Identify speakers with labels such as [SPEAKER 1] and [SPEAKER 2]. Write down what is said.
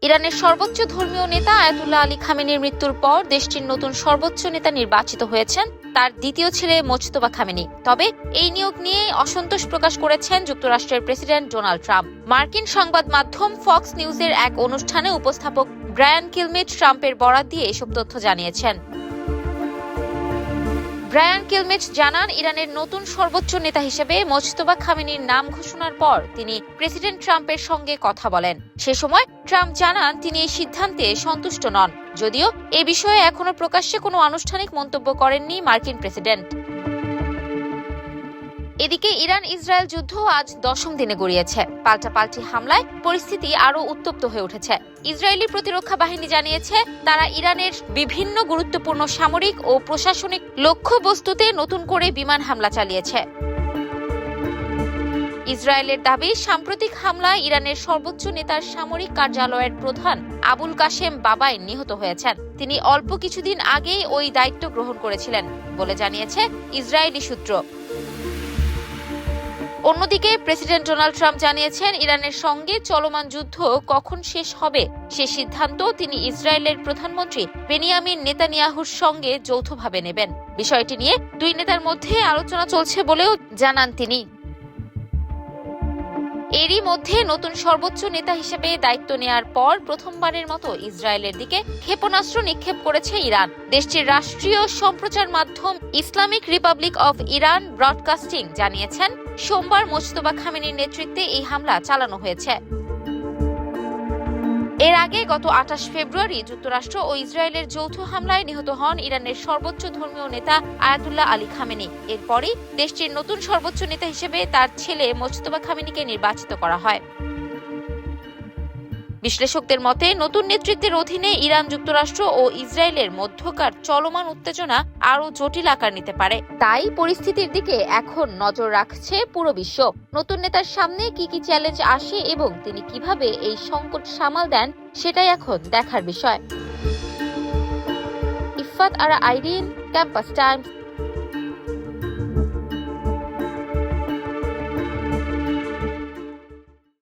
[SPEAKER 1] ইরানের সর্বোচ্চ ধর্মীয় নেতা আয়াতুল্লাহ আলী খামেনির মৃত্যুর পর দেশটির নতুন সর্বোচ্চ নেতা নির্বাচিত হয়েছেন তার দ্বিতীয় ছেলে মোজতবা খামেনি। তবে এই নিয়োগ নিয়ে অসন্তোষ প্রকাশ করেছেন যুক্তরাষ্ট্রের প্রেসিডেন্ট ডোনাল্ড ট্রাম্প। মার্কিন সংবাদ মাধ্যম ফক্স নিউজের এক অনুষ্ঠানে উপস্থাপক ব্রায়ান কিলমিট ট্রাম্পের বরাত দিয়ে এসব তথ্য জানিয়েছেন। ব্রায়ান কিলমিট জানান, ইরানের নতুন সর্বোচ্চ নেতা হিসেবে মোজতবা খামেনির নাম ঘোষণার পর তিনি প্রেসিডেন্ট ট্রাম্পের সঙ্গে কথা বলেন। সে সময় ট্রাম্প জানান তিনি এই সিদ্ধান্তে সন্তুষ্ট নন, যদিও এ বিষয়ে এখনো প্রকাশ্যে কোনো আনুষ্ঠানিক মন্তব্য করেননি মার্কিন প্রেসিডেন্ট। এদিকে ইরান ইসরায়েল যুদ্ধ আজ 10ম দিনে গড়িয়েছে। পাল্টাপাল্টি হামলায় পরিস্থিতি আরও উত্তপ্ত হয়ে উঠেছে। ইসরায়েলি প্রতিরক্ষা বাহিনী জানিয়েছে তারা ইরানের বিভিন্ন গুরুত্বপূর্ণ সামরিক ও প্রশাসনিক লক্ষ্যবস্তুতে নতুন করে বিমান হামলা চালিয়েছে। ইসরায়েলের দাবি, সাম্প্রতিক হামলায় ইরানের সর্বোচ্চ নেতার সামরিক কার্যালয়ের প্রধান আবুল কাশেম বাবাই নিহত হয়েছেন। তিনি অল্প কিছুদিন আগেই ওই দায়িত্ব গ্রহণ করেছিলেন বলে জানিয়েছে ইসরায়েলি সূত্র। অন্যদিকে প্রেসিডেন্ট ডোনাল্ড ট্রাম্প জানিয়েছেন ইরানের সঙ্গে চলমান যুদ্ধ কখন শেষ হবে সে সিদ্ধান্ত তিনি ইসরায়েলের প্রধানমন্ত্রী বেনিয়ামিন নেতানিয়াহুর সঙ্গে যৌথভাবে নেবেন। বিষয়টি নিয়ে দুই নেতার মধ্যে আলোচনা চলছে বলেও জানান তিনি। এরই মধ্যে নতুন সর্বোচ্চ নেতা হিসেবে দায়িত্ব নেয়ার পর প্রথমবারের মতো ইসরায়েলের দিকে ক্ষেপণাস্ত্র নিক্ষেপ করেছে ইরান। দেশটির রাষ্ট্রীয় সম্প্রচার মাধ্যম Islamic Republic of Iran broadcasting জানিয়েছেন সোমবার মোজতবা খামেনির নেতৃত্বে এই হামলা চালানো হয়েছে। এর আগে গত 28 ফেব্রুয়ারি যুক্তরাষ্ট্র ও ইসরায়েলের যৌথ হামলায় নিহত হন ইরানের সর্বোচ্চ ধর্মীয় নেতা আয়াতুল্লাহ আলী খামেনি। এরপরই দেশটির নতুন সর্বোচ্চ নেতা হিসেবে তার ছেলে মোজতবা খামেনিকে নির্বাচিত করা হয়। বিশ্লেষকদের মতে নতুন নেতৃত্বের অধীনে ইরান, যুক্তরাষ্ট্র ও ইসরায়েলের মধ্যকার চলমান উত্তেজনা আরও জটিল আকার নিতে পারে। তাই পরিস্থিতির দিকে এখন নজর রাখছে পুরো বিশ্ব। নতুন নেতার সামনে কি কি চ্যালেঞ্জ আসে এবং তিনি কিভাবে এই সংকট সামাল দেন সেটাই এখন দেখার বিষয়। ইফফাত আরা আইরিন, ক্যাম্পাস টাইমস।